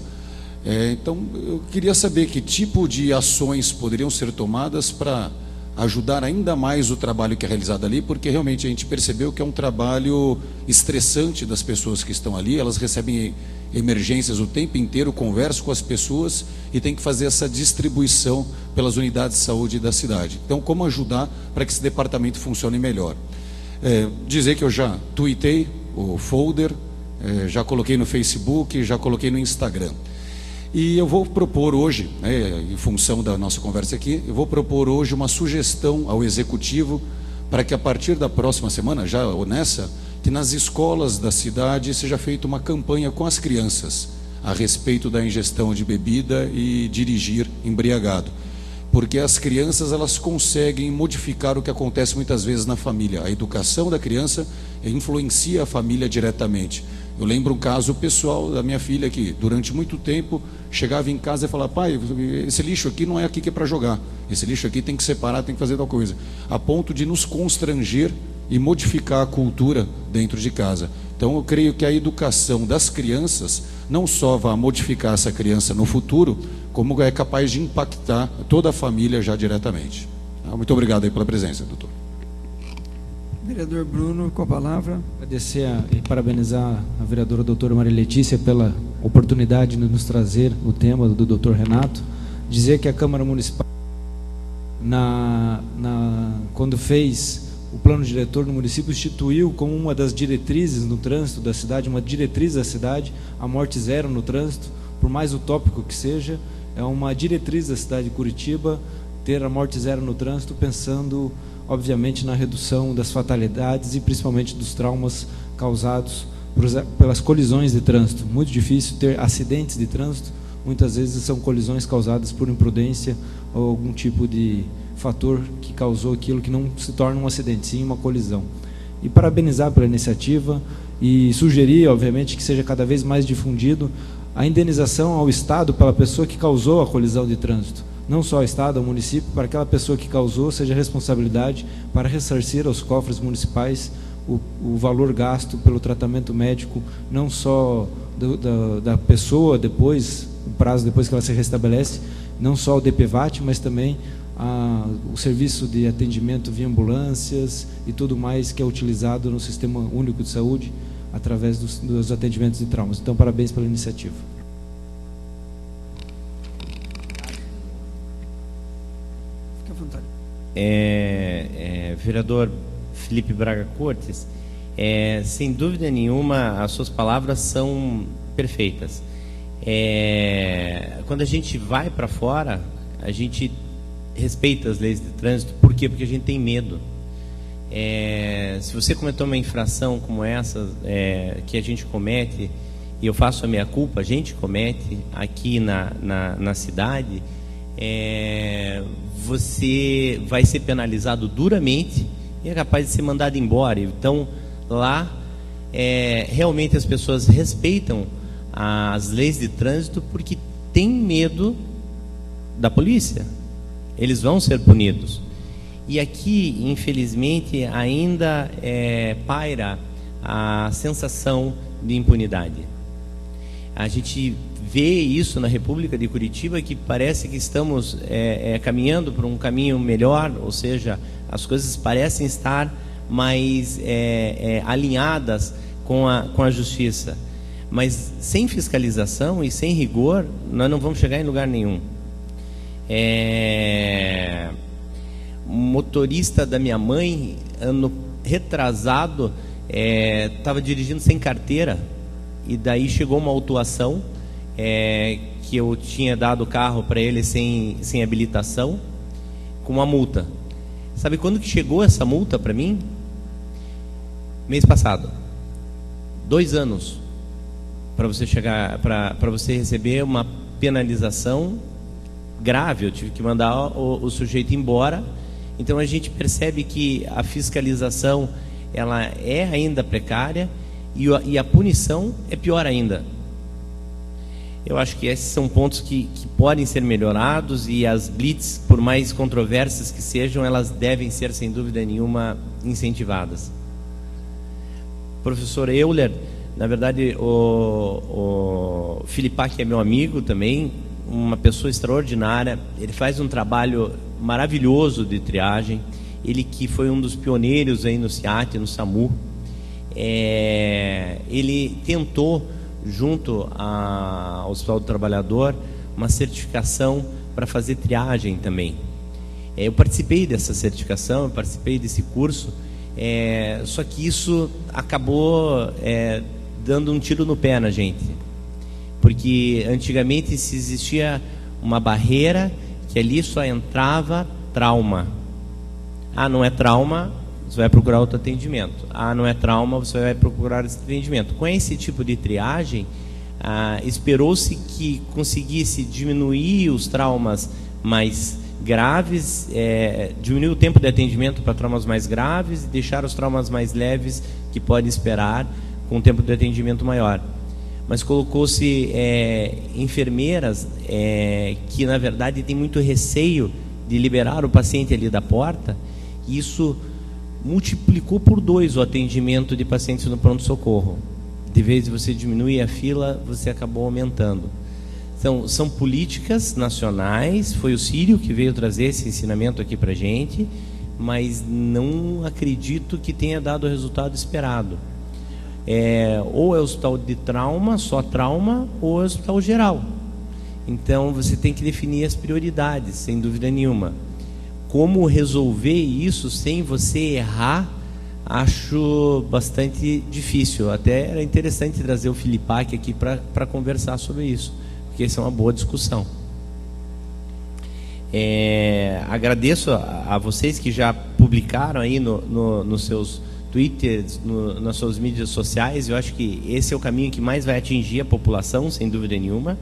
Então, eu queria saber que tipo de ações poderiam ser tomadas para ajudar ainda mais o trabalho que é realizado ali, porque realmente a gente percebeu que é um trabalho estressante das pessoas que estão ali. Elas recebem emergências o tempo inteiro, conversam com as pessoas e tem que fazer essa distribuição pelas unidades de saúde da cidade. Então, como ajudar para que esse departamento funcione melhor? Dizer que eu já tuitei o folder, já coloquei no Facebook, já coloquei no Instagram. E eu vou propor hoje, em função da nossa conversa aqui, eu vou propor hoje uma sugestão ao Executivo para que a partir da próxima semana, já ou nessa, que nas escolas da cidade seja feita uma campanha com as crianças a respeito da ingestão de bebida e dirigir embriagado. Porque as crianças, elas conseguem modificar o que acontece muitas vezes na família. A educação da criança influencia a família diretamente. Eu lembro um caso pessoal da minha filha que durante muito tempo chegava em casa e falava: pai, esse lixo aqui não é aqui que é para jogar, esse lixo aqui tem que separar, tem que fazer tal coisa, a ponto de nos constranger e modificar a cultura dentro de casa. Então eu creio que a educação das crianças não só vai modificar essa criança no futuro, como é capaz de impactar toda a família já diretamente. Muito obrigado aí pela presença, doutor. Vereador Bruno, com a palavra. Agradecer e parabenizar a vereadora doutora Maria Letícia pela oportunidade de nos trazer o tema do doutor Renato. Dizer que a Câmara Municipal, quando fez o plano diretor no município, instituiu como uma das diretrizes no trânsito da cidade, uma diretriz da cidade, a morte zero no trânsito, por mais utópico que seja, é uma diretriz da cidade de Curitiba ter a morte zero no trânsito, pensando, obviamente, na redução das fatalidades e principalmente dos traumas causados pelas colisões de trânsito. Muito difícil ter acidentes de trânsito, muitas vezes são colisões causadas por imprudência ou algum tipo de fator que causou aquilo que não se torna um acidente, sim uma colisão. E parabenizar pela iniciativa e sugerir, obviamente, que seja cada vez mais difundido a indenização ao Estado pela pessoa que causou a colisão de trânsito. Não só ao Estado, ao município, para aquela pessoa que causou, seja responsabilidade para ressarcir aos cofres municipais o valor gasto pelo tratamento médico, não só da pessoa depois, o prazo depois que ela se restabelece, não só o DPVAT, mas também o serviço de atendimento via ambulâncias e tudo mais que é utilizado no Sistema Único de Saúde através dos atendimentos de traumas. Então, parabéns pela iniciativa. Fique à vontade. Vereador Felipe Braga Cortes, sem dúvida nenhuma, as suas palavras são perfeitas. Quando a gente vai para fora, a gente respeita as leis de trânsito. Por quê? Porque a gente tem medo. Se você cometeu uma infração como essa, que a gente comete, e eu faço a minha culpa, a gente comete aqui na cidade, você vai ser penalizado duramente e é capaz de ser mandado embora. Então, lá, realmente as pessoas respeitam as leis de trânsito porque têm medo da polícia. Eles vão ser punidos. E aqui, infelizmente, ainda paira a sensação de impunidade. A gente vê isso na República de Curitiba, que parece que estamos caminhando por um caminho melhor, ou seja, as coisas parecem estar mais alinhadas com a justiça. Mas sem fiscalização e sem rigor, nós não vamos chegar em lugar nenhum. Motorista da minha mãe, ano retrasado, estava dirigindo sem carteira, e daí chegou uma autuação, que eu tinha dado o carro para ele sem habilitação, com uma multa. Sabe quando que chegou essa multa para mim? Mês passado. 2 anos para você chegar, para você receber uma penalização grave. Eu tive que mandar o sujeito embora. Então a gente percebe que a fiscalização ela é ainda precária e a punição é pior ainda. Eu acho que esses são pontos que podem ser melhorados, e as blitz, por mais controversas que sejam, elas devem ser, sem dúvida nenhuma, incentivadas. Professor Euler, na verdade, o Filipac é meu amigo também, uma pessoa extraordinária. Ele faz um trabalho maravilhoso de triagem. Ele que foi um dos pioneiros aí no CIAT, no SAMU. Ele tentou, junto ao Hospital do Trabalhador, uma certificação para fazer triagem também. Eu participei dessa certificação, eu participei desse curso, só que isso acabou dando um tiro no pé na gente, porque antigamente se existia uma barreira que ali só entrava trauma. Não é trauma, você vai procurar outro atendimento. Não é trauma, você vai procurar esse atendimento. Com esse tipo de triagem, esperou-se que conseguisse diminuir os traumas mais graves, diminuir o tempo de atendimento para traumas mais graves e deixar os traumas mais leves, que podem esperar, com um tempo de atendimento maior. Mas colocou-se enfermeiras que, na verdade, têm muito receio de liberar o paciente ali da porta, e isso multiplicou por 2 o atendimento de pacientes no pronto-socorro. De vez de você diminuir a fila, você acabou aumentando. Então, são políticas nacionais. Foi o Círio que veio trazer esse ensinamento aqui para a gente, mas não acredito que tenha dado o resultado esperado. Ou é hospital de trauma, só trauma, ou é hospital geral. Então você tem que definir as prioridades, sem dúvida nenhuma. Como resolver isso sem você errar, acho bastante difícil. Até era interessante trazer o Filipac aqui para conversar sobre isso, porque essa é uma boa discussão. Agradeço a vocês que já publicaram aí nos seus Twitters, nas suas mídias sociais. Eu acho que esse é o caminho que mais vai atingir a população, sem dúvida nenhuma.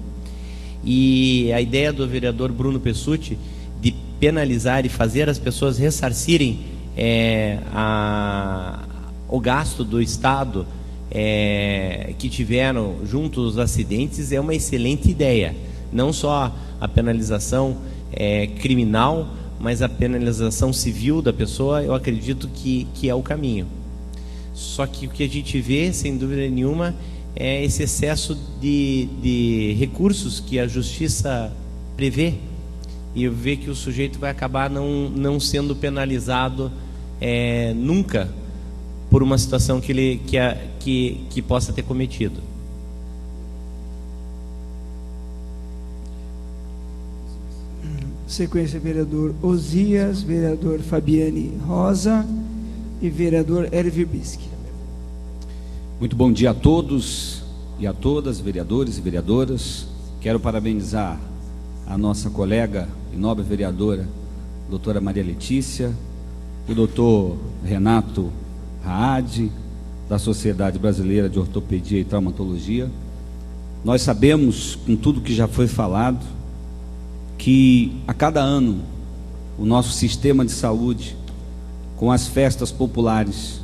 E a ideia do vereador Bruno Pessutti de penalizar e fazer as pessoas ressarcirem o gasto do Estado que tiveram junto aos acidentes é uma excelente ideia. Não só a penalização criminal, mas a penalização civil da pessoa, eu acredito que é o caminho. Só que o que a gente vê, sem dúvida nenhuma, é esse excesso de recursos que a justiça prevê, e eu vejo que o sujeito vai acabar não sendo penalizado nunca por uma situação que possa ter cometido. Sequência, vereador Osias, vereador Fabiane Rosa e vereador Hélio Verbisky. Muito bom dia a todos e a todas, vereadores e vereadoras. Quero parabenizar a nossa colega e nobre vereadora, doutora Maria Letícia, o doutor Renato Raad, da Sociedade Brasileira de Ortopedia e Traumatologia. Nós sabemos, com tudo que já foi falado, que a cada ano o nosso sistema de saúde, com as festas populares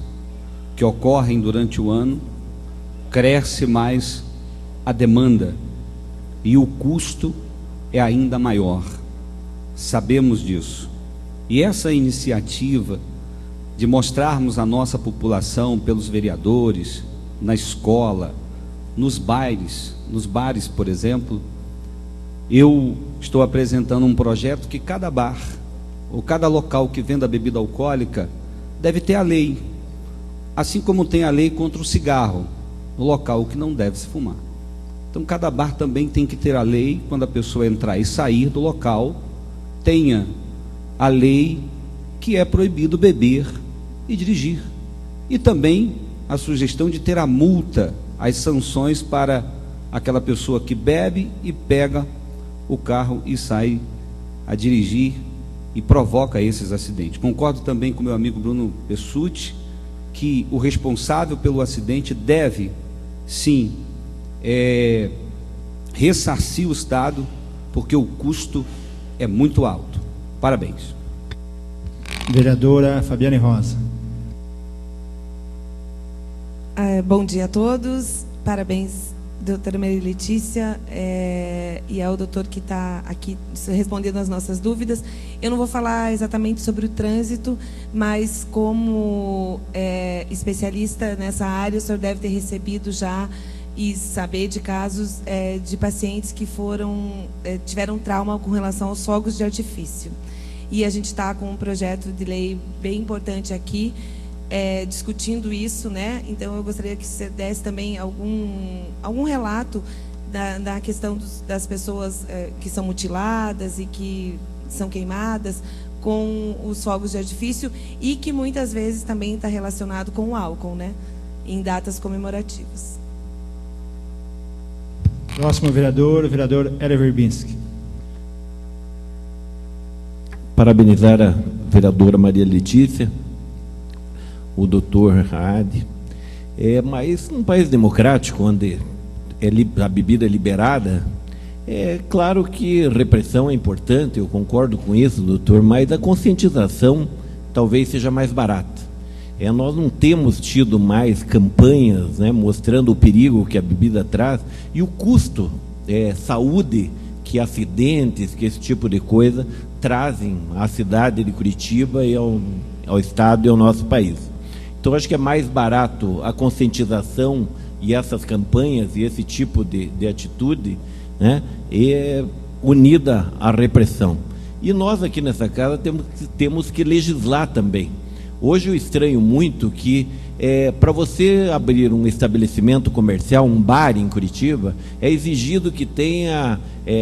que ocorrem durante o ano, cresce mais a demanda e o custo é ainda maior. Sabemos disso. E essa iniciativa de mostrarmos a nossa população pelos vereadores, na escola, nos bares, por exemplo, eu estou apresentando um projeto que cada bar ou cada local que venda bebida alcoólica deve ter a lei, assim como tem a lei contra o cigarro, no local que não deve se fumar. Então cada bar também tem que ter a lei, quando a pessoa entrar e sair do local, tenha a lei que é proibido beber e dirigir. E também a sugestão de ter a multa, as sanções para aquela pessoa que bebe e pega o carro e sai a dirigir e provoca esses acidentes. Concordo também com meu amigo Bruno Pessutti que o responsável pelo acidente deve, sim, ressarcir o Estado, porque o custo é muito alto. Parabéns. Vereadora Fabiane Rosa. Bom dia a todos. Parabéns, doutora Maria Letícia, e ao doutor que está aqui respondendo as nossas dúvidas. Eu não vou falar exatamente sobre o trânsito, mas como especialista nessa área, o senhor deve ter recebido já e saber de casos de pacientes que tiveram trauma com relação aos fogos de artifício. E a gente está com um projeto de lei bem importante aqui, discutindo isso, né? Então eu gostaria que você desse também algum relato da questão das pessoas que são mutiladas e que são queimadas com os fogos de artifício e que muitas vezes também está relacionado com o álcool, né? Em datas comemorativas. Próximo vereador Hélio Verbisky. Parabenizar a vereadora Maria Letícia, o doutor Raad. Mas num país democrático, onde a bebida é liberada, é claro que repressão é importante, eu concordo com isso, doutor, mas a conscientização talvez seja mais barata. Nós não temos tido mais campanhas, né, mostrando o perigo que a bebida traz e o custo, saúde, que acidentes, que esse tipo de coisa trazem à cidade de Curitiba e ao estado e ao nosso país. Então acho que é mais barato a conscientização e essas campanhas e esse tipo de atitude, né, unida à repressão. E nós aqui nessa casa temos que legislar também. Hoje eu estranho muito que para você abrir um estabelecimento comercial, um bar em Curitiba, é exigido que tenha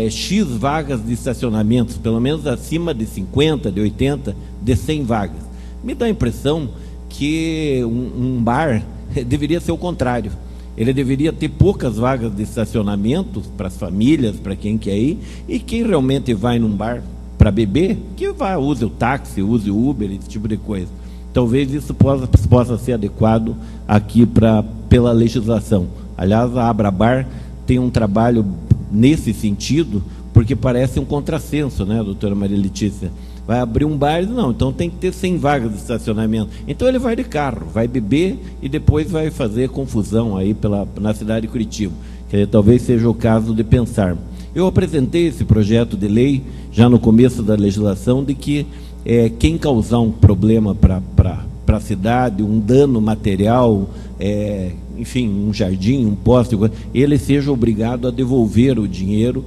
X vagas de estacionamentos, pelo menos acima de 50, de 80, de 100 vagas. Me dá a impressão que um bar deveria ser o contrário. Ele deveria ter poucas vagas de estacionamento para as famílias, para quem quer ir, e quem realmente vai num bar para beber, que use o táxi, use o Uber, esse tipo de coisa. Talvez isso possa ser adequado aqui pela legislação. Aliás, a Abrabar tem um trabalho nesse sentido, porque parece um contrassenso, né, doutora Maria Letícia? Vai abrir um bar, não, então tem que ter 100 vagas de estacionamento. Então ele vai de carro, vai beber e depois vai fazer confusão aí na cidade de Curitiba. Quer dizer, talvez seja o caso de pensar. Eu apresentei esse projeto de lei já no começo da legislação de que quem causar um problema para a cidade, um dano material, enfim, um jardim, um poste, ele seja obrigado a devolver o dinheiro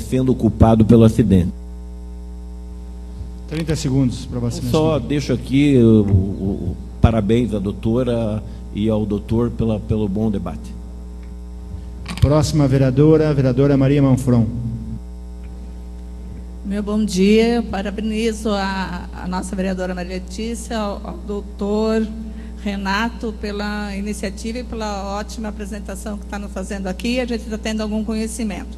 sendo culpado pelo acidente. 30 segundos para vacinação. Só deixo aqui parabéns à doutora e ao doutor pelo bom debate. Próxima vereadora Maria Manfron. Meu bom dia, parabenizo a nossa vereadora Maria Letícia, ao doutor Renato pela iniciativa e pela ótima apresentação que está nos fazendo aqui. A gente está tendo algum conhecimento.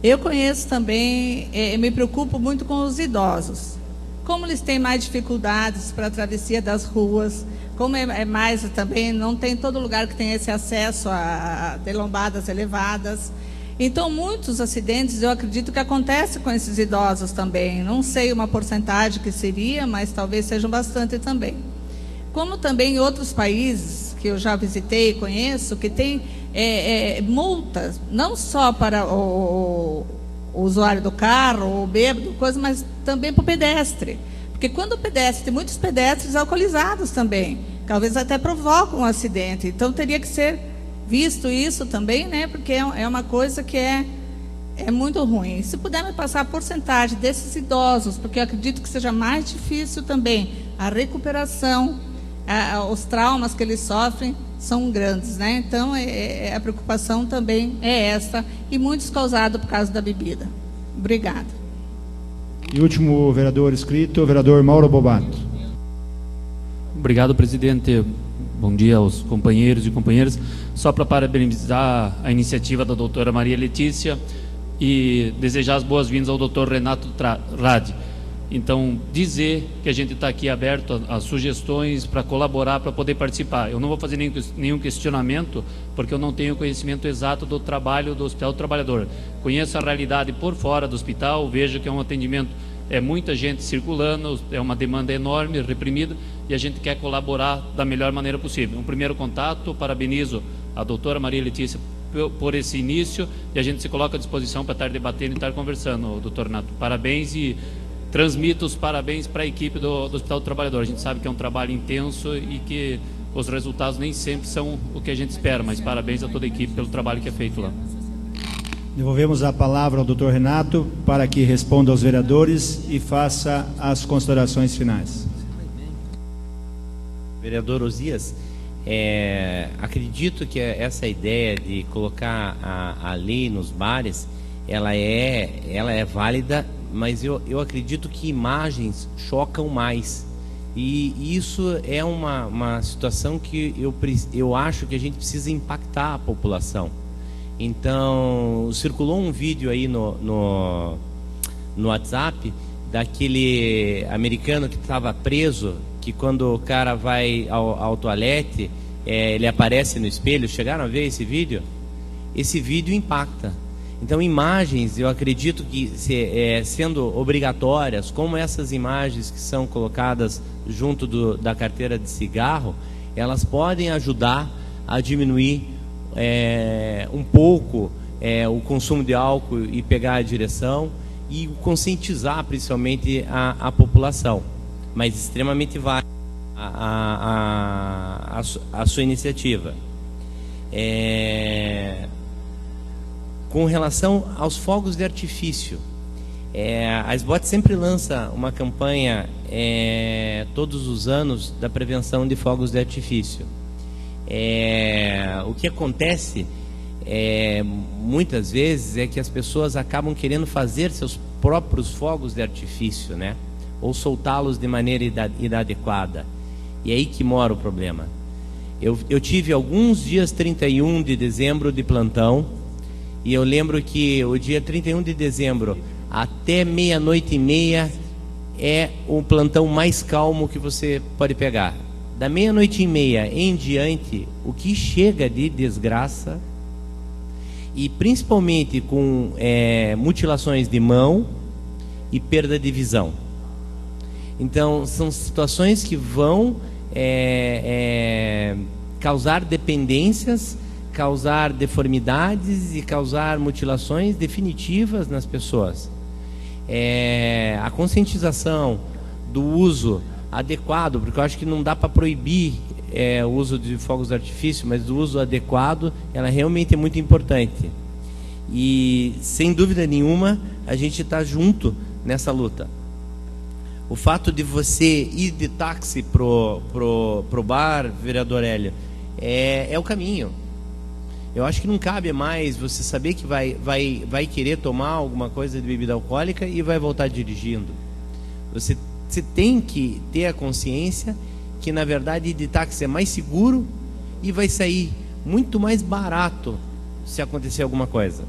Eu conheço também, me preocupo muito com os idosos. Como eles têm mais dificuldades para a travessia das ruas, como é mais também, não tem todo lugar que tem esse acesso a lombadas elevadas. Então, muitos acidentes, eu acredito que acontecem com esses idosos também. Não sei uma porcentagem que seria, mas talvez sejam bastante também. Como também em outros países que eu já visitei e conheço, que tem multas, não só para o usuário do carro, ou bêbado, coisa, mas também para o pedestre. Porque quando o pedestre, tem muitos pedestres alcoolizados também, talvez até provocam um acidente. Então, teria que ser visto isso também, né? Porque é uma coisa que é muito ruim. Se puder me passar a porcentagem desses idosos, porque eu acredito que seja mais difícil também a recuperação, os traumas que eles sofrem são grandes, né? Então, a preocupação também é essa, e muitos causados por causa da bebida. Obrigada. E último vereador inscrito, o vereador Mauro Bobato. Obrigado, presidente. Bom dia aos companheiros e companheiras. Só para parabenizar a iniciativa da doutora Maria Letícia e desejar as boas-vindas ao doutor Renato Rade. Então, dizer que a gente está aqui aberto a sugestões para colaborar, para poder participar. Eu não vou fazer nenhum questionamento, porque eu não tenho conhecimento exato do trabalho do Hospital do Trabalhador. Conheço a realidade por fora do hospital, vejo que é um atendimento, muita gente circulando, é uma demanda enorme, reprimida, e a gente quer colaborar da melhor maneira possível. Um primeiro contato, parabenizo a doutora Maria Letícia por esse início, e a gente se coloca à disposição para estar debatendo e estar conversando, doutor Renato. Parabéns e transmito os parabéns para a equipe do Hospital do Trabalhador. A gente sabe que é um trabalho intenso e que os resultados nem sempre são o que a gente espera, mas parabéns a toda a equipe pelo trabalho que é feito lá. Devolvemos a palavra ao doutor Renato para que responda aos vereadores e faça as considerações finais. Vereador Osias, acredito que essa ideia de colocar a lei nos bares, ela é válida, mas eu acredito que imagens chocam mais. E isso é uma situação que eu acho que a gente precisa impactar a população. Então, circulou um vídeo aí no WhatsApp daquele americano que estava preso, que quando o cara vai ao toalete, ele aparece no espelho. Chegaram a ver esse vídeo? Esse vídeo impacta. Então, imagens, eu acredito que sendo obrigatórias, como essas imagens que são colocadas junto da carteira de cigarro, elas podem ajudar a diminuir um pouco o consumo de álcool e pegar a direção e conscientizar principalmente a população. Mas extremamente válida a sua iniciativa. Com relação aos fogos de artifício, A SBOT sempre lança uma campanha todos os anos da prevenção de fogos de artifício. O que acontece muitas vezes é que as pessoas acabam querendo fazer seus próprios fogos de artifício, né? Ou soltá-los de maneira inadequada. E é aí que mora o problema. Eu tive alguns dias 31 de dezembro de plantão, e eu lembro que o dia 31 de dezembro até 00:30 é o plantão mais calmo que você pode pegar. Da 00:30 em diante, o que chega de desgraça, e principalmente com mutilações de mão e perda de visão. Então, são situações que vão causar dependências, causar deformidades e causar mutilações definitivas nas pessoas. A conscientização do uso adequado, porque eu acho que não dá para proibir o uso de fogos de artifício, mas o uso adequado, ela realmente é muito importante. E, sem dúvida nenhuma, a gente está junto nessa luta. O fato de você ir de táxi pro bar, vereador Hélio, é o caminho. Eu acho que não cabe mais você saber que vai querer tomar alguma coisa de bebida alcoólica e vai voltar dirigindo. Você tem que ter a consciência que, na verdade, ir de táxi é mais seguro e vai sair muito mais barato se acontecer alguma coisa.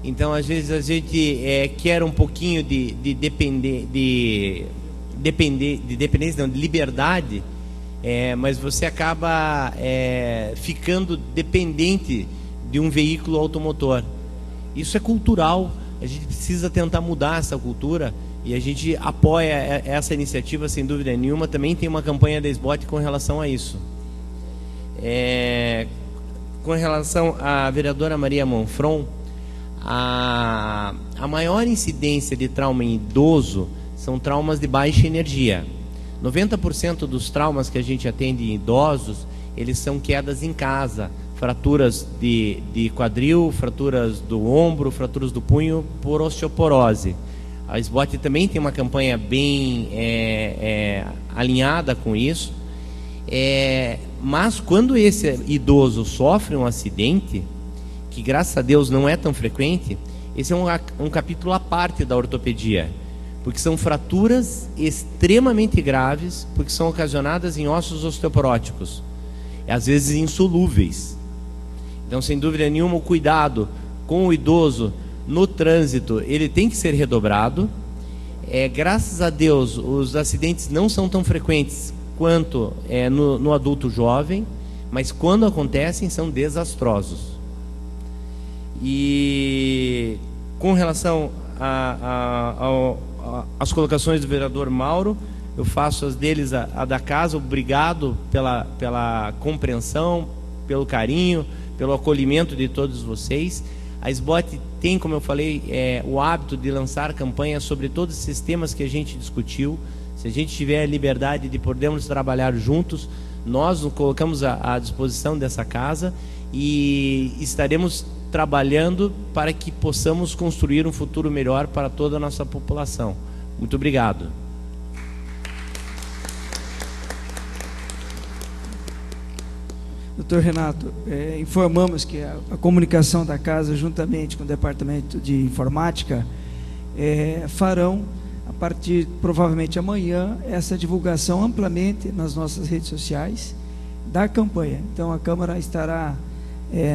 Então, às vezes, a gente quer um pouquinho de liberdade, mas você acaba ficando dependente de um veículo automotor. Isso é cultural, a gente precisa tentar mudar essa cultura, e a gente apoia essa iniciativa sem dúvida nenhuma. Também tem uma campanha da SBOT com relação a isso. Com relação à vereadora Maria Monfron, a maior incidência de trauma em idoso são traumas de baixa energia. 90% dos traumas que a gente atende em idosos, eles são quedas em casa, fraturas de quadril, fraturas do ombro, fraturas do punho por osteoporose. A SBOT também tem uma campanha bem alinhada com isso. Mas quando esse idoso sofre um acidente, que graças a Deus não é tão frequente, esse é um capítulo à parte da ortopedia, porque são fraturas extremamente graves, porque são ocasionadas em ossos osteoporóticos, às vezes insolúveis. Então, sem dúvida nenhuma, o cuidado com o idoso no trânsito, ele tem que ser redobrado. Graças a Deus, os acidentes não são tão frequentes quanto no adulto jovem, mas quando acontecem, são desastrosos. E com relação às colocações do vereador Mauro, eu faço as deles a da casa. Obrigado pela compreensão, pelo carinho, pelo acolhimento de todos vocês. A SBOT tem, como eu falei, o hábito de lançar campanhas sobre todos esses temas que a gente discutiu. Se a gente tiver a liberdade de podermos trabalhar juntos, nós nos colocamos à disposição dessa casa e estaremos trabalhando para que possamos construir um futuro melhor para toda a nossa população. Muito obrigado. Doutor Renato, informamos que a comunicação da casa, juntamente com o Departamento de Informática, farão, a partir, provavelmente amanhã, essa divulgação amplamente nas nossas redes sociais da campanha. Então, a Câmara estará,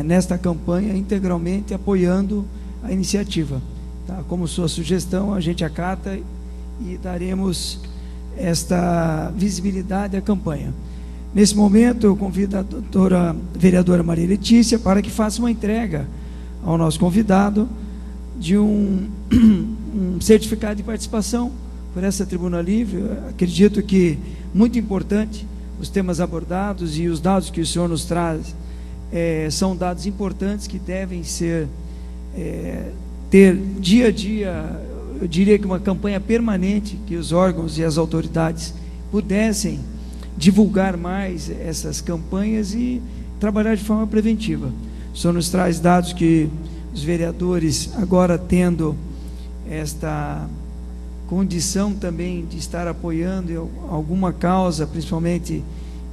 nesta campanha, integralmente apoiando a iniciativa. Tá? Como sua sugestão, a gente acata e daremos esta visibilidade à campanha. Nesse momento, eu convido a doutora vereadora Maria Letícia para que faça uma entrega ao nosso convidado de um certificado de participação por essa tribuna livre. Eu acredito que muito importante os temas abordados e os dados que o senhor nos traz são dados importantes que devem ser ter dia a dia, eu diria que uma campanha permanente, que os órgãos e as autoridades pudessem divulgar mais essas campanhas e trabalhar de forma preventiva. O senhor nos traz dados que os vereadores, agora tendo esta condição também de estar apoiando alguma causa, principalmente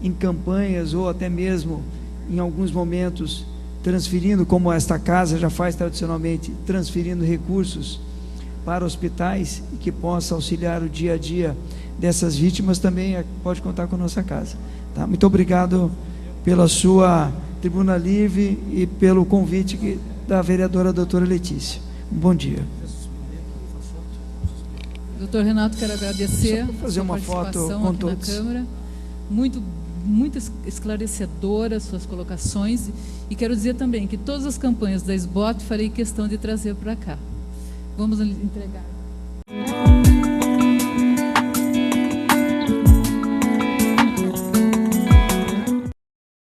em campanhas ou até mesmo em alguns momentos transferindo, como esta casa já faz tradicionalmente, transferindo recursos para hospitais e que possa auxiliar o dia a dia dessas vítimas, também pode contar com a nossa casa. Tá? Muito obrigado pela sua tribuna livre e pelo convite da vereadora doutora Letícia. Um bom dia. Doutor Renato, quero agradecer fazer uma foto com aqui todos na Câmara. Muito esclarecedoras suas colocações, e quero dizer também que todas as campanhas da SBOT farei questão de trazer para cá. Vamos entregar.